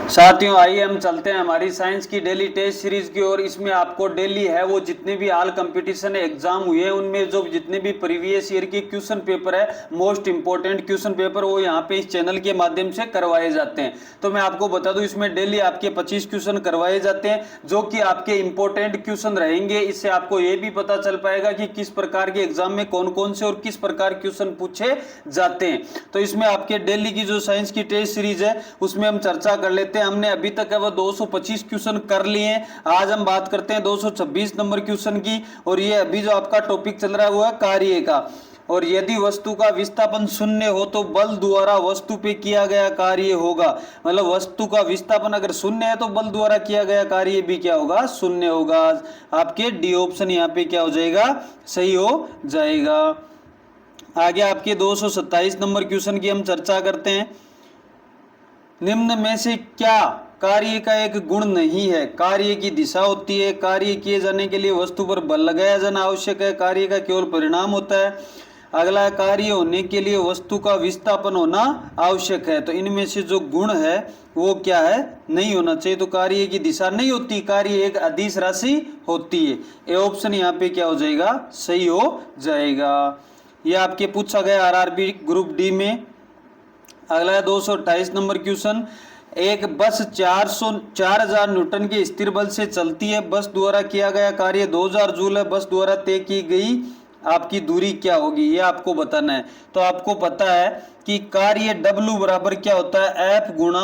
साथियों आइए हम चलते हैं हमारी साइंस की डेली टेस्ट सीरीज की ओर। इसमें आपको डेली है वो जितने भी ऑल कंपटीशन एग्जाम हुए हैं उनमें जो जितने भी प्रीवियस ईयर के क्वेश्चन पेपर है, मोस्ट इंपोर्टेंट क्वेश्चन पेपर वो यहाँ पे इस चैनल के माध्यम से करवाए जाते हैं। तो मैं आपको बता दूं इसमें डेली आपके 25 क्वेश्चन करवाए जाते हैं जो कि आपके इंपॉर्टेंट क्वेश्चन रहेंगे। इससे आपको ये भी पता चल पाएगा कि किस प्रकार के एग्जाम में कौन कौन से और किस प्रकार क्वेश्चन पूछे जाते हैं। तो इसमें आपके डेली की जो साइंस की टेस्ट सीरीज है उसमें हम चर्चा कर लेते हैं। हमने अभी तक है वो 225 क्वेश्चन कर लिए हैं। आज हम बात करते हैं 226 नंबर क्वेश्चन की। और ये अभी जो आपका टॉपिक चल रहा है वो है कार्य का। और यदि वस्तु का विस्थापन शून्य हो तो बल द्वारा वस्तु पे किया गया कार्य होगा। मतलब वस्तु का विस्थापन अगर शून्य है तो बल द्वारा किया गया कार्य भी क्या होगा, शून्य होगा। आपके डी ऑप्शन यहाँ पे क्या हो जाएगा, सही हो जाएगा। आगे आपके 227 नंबर क्वेश्चन की हम चर्चा करते हैं। निम्न में से क्या कार्य का एक गुण नहीं है? कार्य की दिशा होती है, कार्य किए जाने के लिए वस्तु पर बल लगाया जाना आवश्यक है, कार्य का केवल परिणाम होता है। अगला, कार्य होने के लिए वस्तु का विस्थापन होना आवश्यक है। तो इनमें से जो गुण है वो क्या है, नहीं होना चाहिए। तो कार्य की दिशा नहीं होती, कार्य एक अदिश राशि होती है। ये ऑप्शन यहाँ पे क्या हो जाएगा, सही हो जाएगा। ये आपके पूछा गया आरआरबी ग्रुप डी में। अगला है 228 नंबर क्वेश्चन। एक बस 4000 न्यूटन के स्थिर बल से चलती है। बस द्वारा किया गया कार्य 2000 जूल है। बस द्वारा तय की गई आपकी दूरी क्या होगी, ये आपको बताना है। तो आपको पता है कि कार्य W बराबर क्या होता है, F गुणा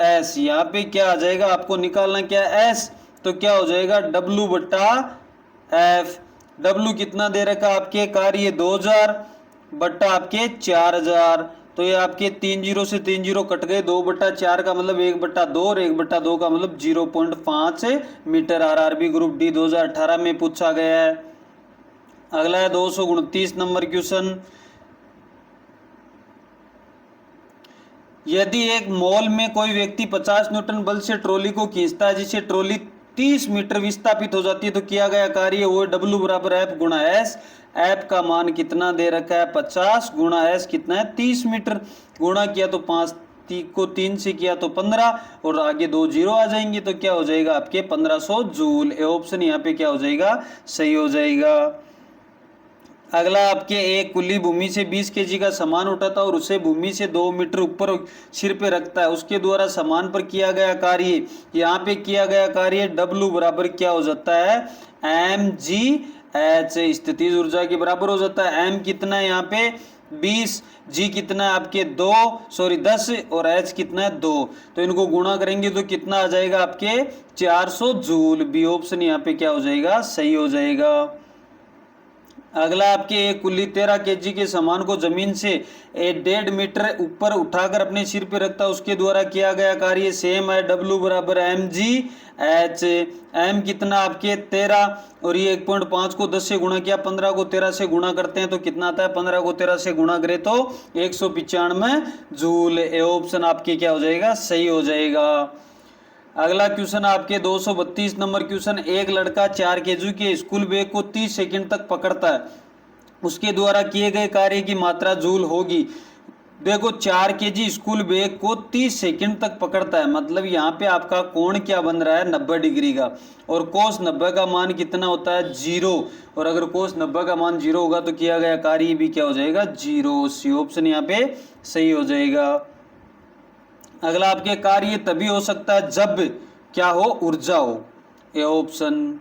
S। यहाँ पे क्या आ जाएगा, आपको निकालना क्या है, S। तो क्या हो जाएगा W बटा F। W कितना दे रखा आपके, कार्य 2000 बटा आपके 4000। तो ये आपके 3 जीरो से 3 जीरो कट गए, 2/4 का मतलब 1/2 और 1/2 का मतलब 0.5 मीटर। आरआरबी ग्रुप डी 2018 में पूछा गया है। अगला है 229 नंबर क्वेश्चन। यदि एक मॉल में कोई व्यक्ति 50 न्यूटन बल से ट्रॉली को खींचता है जिससे ट्रॉली 30 मीटर विस्थापित हो जाती है तो किया गया कार्य वो W बराबर F गुणा S। F का मान कितना दे रखा है, 50 गुणा S कितना है, 30 मीटर। गुणा किया तो 5 को 3 से किया तो 15 और आगे 2 जीरो आ जाएंगे तो क्या हो जाएगा आपके 1500 जूल। ए ऑप्शन यहाँ पे क्या हो जाएगा, सही हो जाएगा। अगला आपके एक कुल्ली भूमि से 20 केजी का सामान उठाता है और उसे भूमि से 2 मीटर ऊपर सिर पे रखता है। उसके द्वारा सामान पर किया गया कार्य, यहाँ पे किया गया कार्य W बराबर क्या हो जाता है, mgh। स्थितिज ऊर्जा के बराबर हो जाता है। m कितना है यहाँ पे 20, g कितना है आपके 10 और h कितना है 2। तो इनको गुणा करेंगे तो कितना आ जाएगा आपके 400 जूल। बी ऑप्शन यहाँ पे क्या हो जाएगा, सही हो जाएगा। अगला आपके एक कुल्ली 13 केजी के सामान को जमीन से 1.5 मीटर ऊपर उठाकर अपने सिर पे रखता है। उसके द्वारा किया गया कार्य सेम है, W बराबर mgh। m कितना आपके 13 और ये 1.5 को 10 से गुणा किया, 15 को 13 से गुणा करते हैं तो कितना आता है, 15 को 13 से गुणा करें तो 195 जूल। ए ऑप्शन आपके क्या हो जाएगा, सही हो जाएगा। अगला क्वेश्चन आपके 232 नंबर क्वेश्चन। एक लड़का 4 केजी के स्कूल बैग को 30 सेकंड तक पकड़ता है। उसके द्वारा किए गए कार्य की मात्रा जूल होगी। देखो 4 केजी स्कूल बैग को 30 सेकंड तक पकड़ता है, मतलब यहाँ पे आपका कोण क्या बन रहा है, 90 डिग्री का। और कोस 90 का मान कितना होता है, 0। और अगर कोस 90 का मान 0 होगा तो किया गया कार्य भी क्या हो जाएगा, 0। सी ऑप्शन यहाँ पे सही हो जाएगा। अगला आपके कार्य तभी हो सकता है जब क्या हो, ऊर्जा हो। ये ऑप्शन।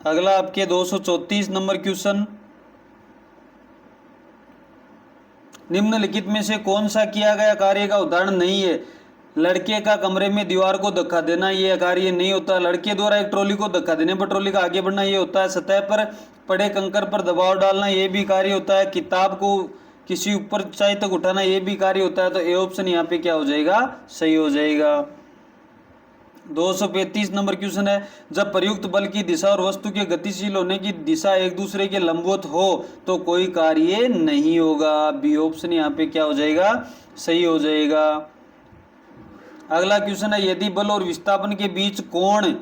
अगला आपके 234 नंबर क्वेश्चन। निम्नलिखित में से कौन सा किया गया कार्य का उदाहरण नहीं है? लड़के का कमरे में दीवार को धक्का देना ये कार्य नहीं होता। लड़के द्वारा एक ट्रॉली को धक्का देने पर ट्रॉली का आगे बढ़ना ये होता है। सतह पर पड़े कंकर पर दबाव डालना ये भी कार्य होता है। किताब को किसी ऊपर ऊंचाई तक उठाना ये भी कार्य होता है। तो ए ऑप्शन यहाँ पे क्या हो जाएगा, सही हो जाएगा। 235 नंबर क्वेश्चन है। जब प्रयुक्त बल की दिशा और वस्तु के गतिशील होने की दिशा एक दूसरे के लंबवत हो तो कोई कार्य नहीं होगा। बी ऑप्शन यहाँ पे क्या हो जाएगा, सही हो जाएगा। अगला क्वेश्चन है। यदि बल और विस्थापन के बीच कोण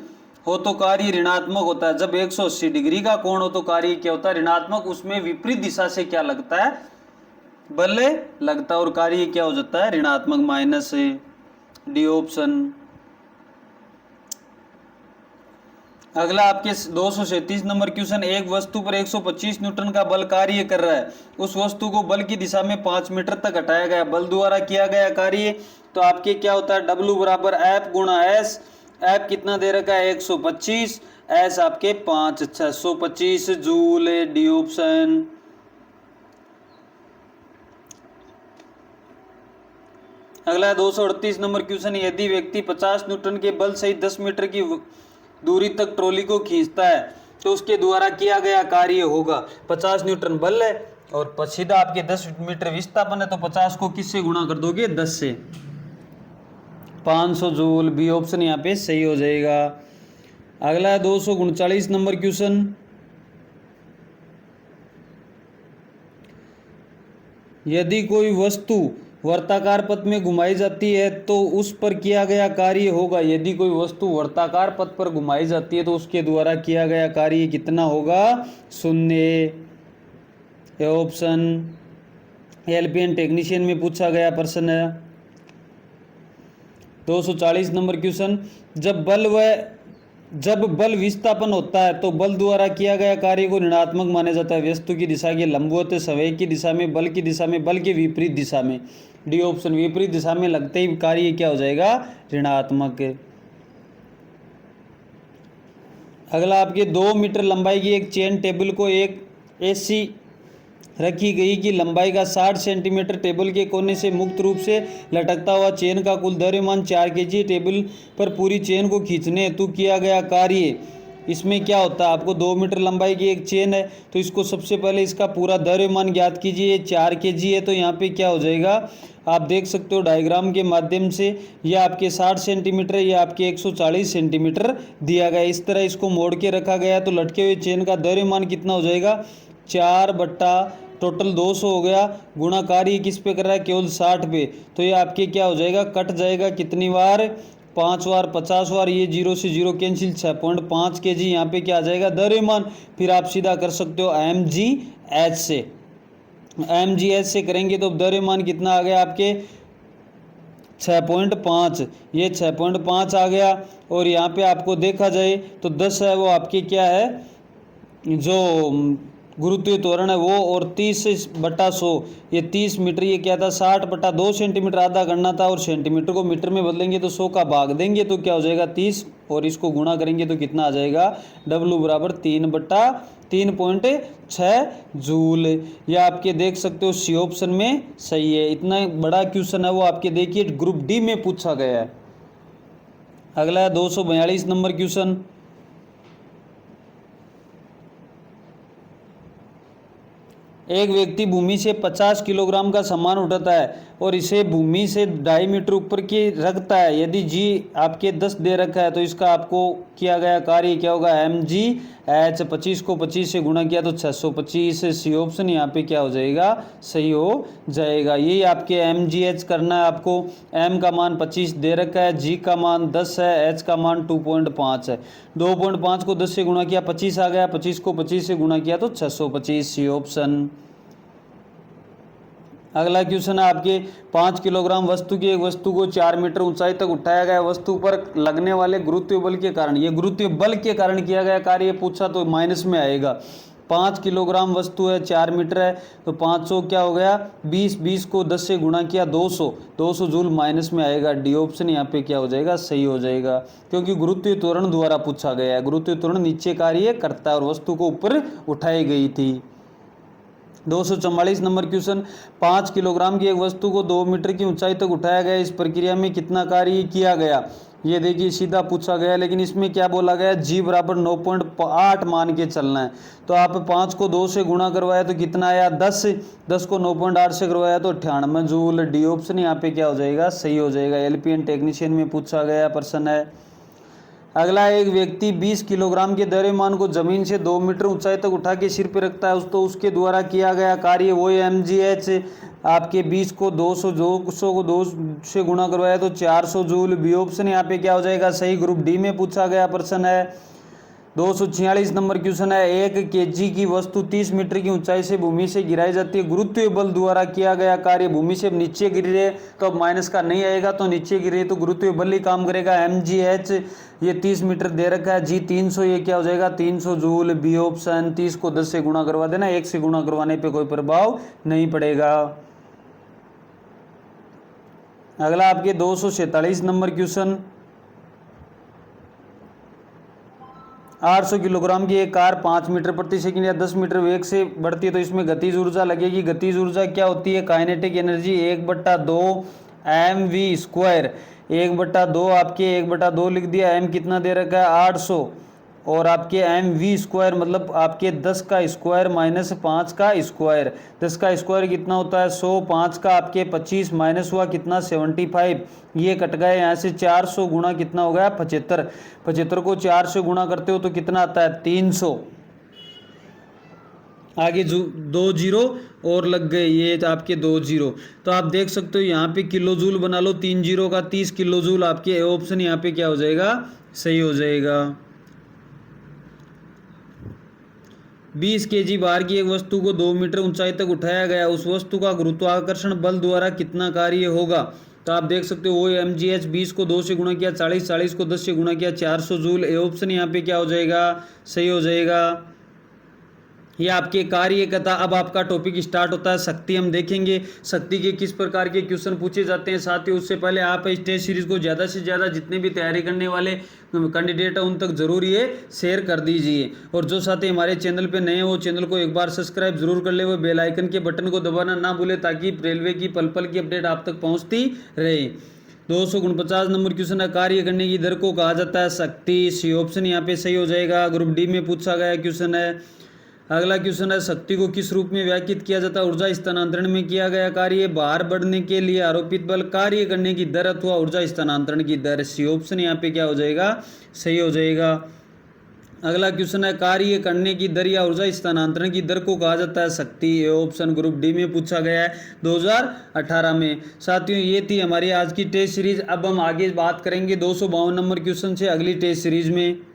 हो तो कार्य ऋणात्मक होता है। जब 180 डिग्री का कोण हो तो कार्य क्या होता है, ऋणात्मक। उसमें विपरीत दिशा से क्या लगता है, बल लगता है और कार्य क्या हो जाता है, ऋणात्मक, माइनस डी ऑप्शन। अगला आपके 237 नंबर क्वेश्चन, एक वस्तु पर 125 न्यूटन का बल कार्य कर रहा है, उस वस्तु को बल की दिशा में 5 मीटर तक हटाया गया, बल द्वारा किया गया कार्य, तो आपके क्या होता है, W बराबर F गुणा S। F कितना दे रखा है 125, S आपके 5, 625 जूल, डी ऑप्शन। अगला 238 नंबर क्वेश्चन, यदि व्यक्ति 50 न्यूटन के बल से 10 मीटर की दूरी तक ट्रॉली को खींचता है तो उसके द्वारा किया गया कार्य होगा, 50 न्यूटन बल है और सीधा आपके 10 मीटर विस्थापन है, तो 50 को किससे गुणा कर दोगे, 10 से, 500 जूल, बी ऑप्शन यहाँ पे सही हो जाएगा। अगला 239 नंबर क्वेश्चन, यदि कोई वस्तु वर्ताकार पथ में घुमाई जाती है तो उस पर किया गया कार्य होगा, यदि कोई वस्तु वर्ताकार पथ पर घुमाई जाती है तो उसके द्वारा किया गया कार्य कितना होगा, 0 ऑप्शन। एलपीएन टेक्नीशियन में पूछा गया प्रश्न है। 240 नंबर क्वेश्चन, जब बल विस्थापन होता है तो बल द्वारा किया गया कार्य को ऋणात्मक माना जाता है, वस्तु की दिशा के लंबवत, संवेग की दिशा में, बल की दिशा में, बल के विपरीत दिशा में, डी ऑप्शन। विपरीत दिशा में लगते ही कार्य क्या हो जाएगा, ऋणात्मक। अगला आपके 2 मीटर लंबाई की एक चेन टेबल को एक ऐसी रखी गई कि लंबाई का 60 सेंटीमीटर, टेबल के कोने से मुक्त रूप से लटकता हुआ चेन का कुल द्रव्यमान 4 kg, टेबल पर पूरी चेन को खींचने हेतु किया गया कार्य, इसमें क्या होता है, आपको 2 मीटर लंबाई की एक चेन है तो इसको सबसे पहले इसका पूरा द्रव्यमान ज्ञात कीजिए, 4 kg है तो यहाँ पे क्या हो जाएगा, आप देख सकते हो डायग्राम के माध्यम से, यह आपके 60 सेंटीमीटर, यह आपके 140 सेंटीमीटर दिया गया, इस तरह इसको मोड़ के रखा गया तो लटके हुए चेन का द्रव्यमान कितना हो जाएगा, 4 बट्टा टोटल 200 हो गया, गुणा कार्य किस पे कर रहा है, केवल 60 पे, तो ये आपके क्या हो जाएगा, कट जाएगा कितनी बार, 5 बार, 50 बार, ये 0 से 0 कैंसिल, 6.5 kg यहाँ पे क्या आ जाएगा, द्रव्यमान। फिर आप सीधा कर सकते हो mgh से, mgh से करेंगे तो द्रव्यमान कितना आ गया आपके 6.5, ये 6.5 आ गया, और यहाँ पे आपको देखा जाए तो 10 है वो आपके क्या है, जो गुरुत्वीय त्वरण है वो, और 30/100, ये 30 मीटर, ये क्या था 60/2 सेंटीमीटर, आधा करना था, और सेंटीमीटर को मीटर में बदलेंगे तो 100 का भाग देंगे तो क्या हो जाएगा 30, और इसको गुणा करेंगे तो कितना आ जाएगा, W बराबर 3/3.6 जूल। ये आपके देख सकते हो सी ऑप्शन में सही है। इतना बड़ा क्वेश्चन है वो आपके देखिए ग्रुप डी में पूछा गया है। अगला 242 नंबर क्वेश्चन, एक व्यक्ति भूमि से 50 किलोग्राम का सामान उठाता है और इसे भूमि से 2.5 मीटर ऊपर की रखता है, यदि जी आपके 10 दे रखा है तो इसका आपको किया गया कार्य क्या होगा, mgh। 25 को 25 से गुणा किया तो 625, सी ऑप्शन यहाँ पे क्या हो जाएगा, सही हो जाएगा। यही आपके mgh करना है आपको, m का मान 25 दे रखा है, g का मान 10 है, h का मान 2.5 है, 2.5 को 10 से गुणा किया 25 आ गया, 25 को 25 से गुणा किया तो 625, सी ऑप्शन। अगला क्वेश्चन है आपके 5 किलोग्राम वस्तु की एक वस्तु को 4 मीटर ऊंचाई तक उठाया गया, वस्तु पर लगने वाले गुरुत्वीय बल के कारण, ये गुरुत्वीय बल के कारण किया गया कार्य पूछा तो माइनस में आएगा। 5 किलोग्राम वस्तु है, 4 मीटर है तो 500 क्या हो गया 20, 20 को 10 से गुणा किया 200, 200 जूल माइनस में आएगा, डी ऑप्शन यहाँ पे क्या हो जाएगा, सही हो जाएगा, क्योंकि गुरुत्वीय त्वरण द्वारा पूछा गया है। गुरुत्वीय त्वरण नीचे कार्य करता है और वस्तु को ऊपर उठाई गई थी। 244 नंबर क्वेश्चन, 5 किलोग्राम की एक वस्तु को 2 मीटर की ऊंचाई तक उठाया गया, इस प्रक्रिया में कितना कार्य किया गया, ये देखिए सीधा पूछा गया, लेकिन इसमें क्या बोला गया, g बराबर 9.8 मान के चलना है, तो आप 5 को 2 से गुणा करवाया तो कितना आया 10, 10 को 9.8 से करवाया तो 98 जूल, डी ऑप्शन यहाँ पे क्या हो जाएगा, सही हो जाएगा। एलपीएन टेक्नीशियन में पूछा गया प्रश्न है। अगला, एक व्यक्ति 20 किलोग्राम के द्रव्यमान को जमीन से 2 मीटर ऊंचाई तक उठा के सिर पर रखता है, तो उसके द्वारा किया गया कार्य वो mgh, आपके 20 को 200 को 2 से गुणा करवाया तो 400 जूल, बी ऑप्शन यहाँ पे क्या हो जाएगा, सही। ग्रुप डी में पूछा गया प्रश्न है। 246 नंबर क्वेश्चन है, 1 kg की वस्तु 30 मीटर की ऊंचाई से भूमि से गिराई जाती है, गुरुत्वीय बल द्वारा किया गया कार्य, भूमि से नीचे गिर रही है तो अब माइनस का नहीं आएगा, तो नीचे गिर रही है तो गुरुत्वीय बल ही काम करेगा। mgh ये 30 मीटर दे रखा है, g 300 ये क्या हो जाएगा 300 जूल, बी ऑप्शन। 30 को 10 से गुणा करवा देना, 1 से गुणा करवाने पे कोई प्रभाव नहीं पड़ेगा। अगला आपके 247 नंबर क्वेश्चन, 800 किलोग्राम की एक कार 5 मीटर प्रति सेकंड या 10 मीटर वेग से बढ़ती है तो इसमें गतिज ऊर्जा लगेगी। गतिज ऊर्जा क्या होती है, काइनेटिक एनर्जी 1/2 mv², 1/2 आपके 1/2 लिख दिया, m कितना दे रखा है 800, और आपके mv² मतलब आपके 10 का स्क्वायर माइनस 5 का स्क्वायर, 10 का स्क्वायर कितना होता है 100, 5 का आपके 25 माइनस हुआ कितना 75, ये कट गए यहाँ से, 400 गुणा कितना हो गया 75, 75 को 4 से गुणा करते हो तो कितना आता है 300, आगे 2 जीरो और लग गए, ये आपके 2 जीरो। तो आप देख सकते हो यहाँ पे किलो जूल बना लो, 3 जीरो का 30 किलो जूल, आपके ऑप्शन यहाँ पे क्या हो जाएगा सही हो जाएगा। 20 kg भार की एक वस्तु को 2 मीटर ऊंचाई तक उठाया गया, उस वस्तु का गुरुत्वाकर्षण बल द्वारा कितना कार्य होगा। तो आप देख सकते हो वो mgh 20 को 2 से गुणा किया 40, 40 को 10 से गुणा किया 400 जूल, ए ऑप्शन यहाँ पे क्या हो जाएगा सही हो जाएगा। ये आपके कार्य कथा। अब आपका टॉपिक स्टार्ट होता है शक्ति। हम देखेंगे शक्ति के किस प्रकार के क्वेश्चन पूछे जाते हैं। साथ ही उससे पहले आप इस टेस्ट सीरीज को ज़्यादा से ज़्यादा जितने भी तैयारी करने वाले कैंडिडेट है उन तक जरूर ये शेयर कर दीजिए। और जो साथी हमारे चैनल पे नए हैं वो चैनल को एक बार सब्सक्राइब जरूर कर ले, वो बेल आइकन के बटन को दबाना ना भूले ताकि रेलवे की पल पल की अपडेट आप तक पहुँचती रहे। 249 नंबर क्वेश्चन है, कार्य करने की दर को कहा जाता है शक्ति। सी ऑप्शन यहाँ पे सही हो जाएगा। ग्रुप डी में पूछा गया क्वेश्चन है। अगला क्वेश्चन है, शक्ति को किस रूप में व्याख्यात किया जाता है। ऊर्जा स्थानांतरण में किया गया कार्य, भार बढ़ने के लिए आरोपित बल, कार्य करने की दर अथवा ऊर्जा स्थानांतरण की दर। सी ऑप्शन यहाँ पे क्या हो जाएगा सही हो जाएगा। अगला क्वेश्चन है, कार्य करने की दर या ऊर्जा स्थानांतरण की दर को कहा जाता है शक्ति। ये ऑप्शन ग्रुप डी में पूछा गया है 2018 में। साथियों ये थी हमारी आज की टेस्ट सीरीज। अब हम आगे बात करेंगे 252 नंबर क्वेश्चन से अगली टेस्ट सीरीज में।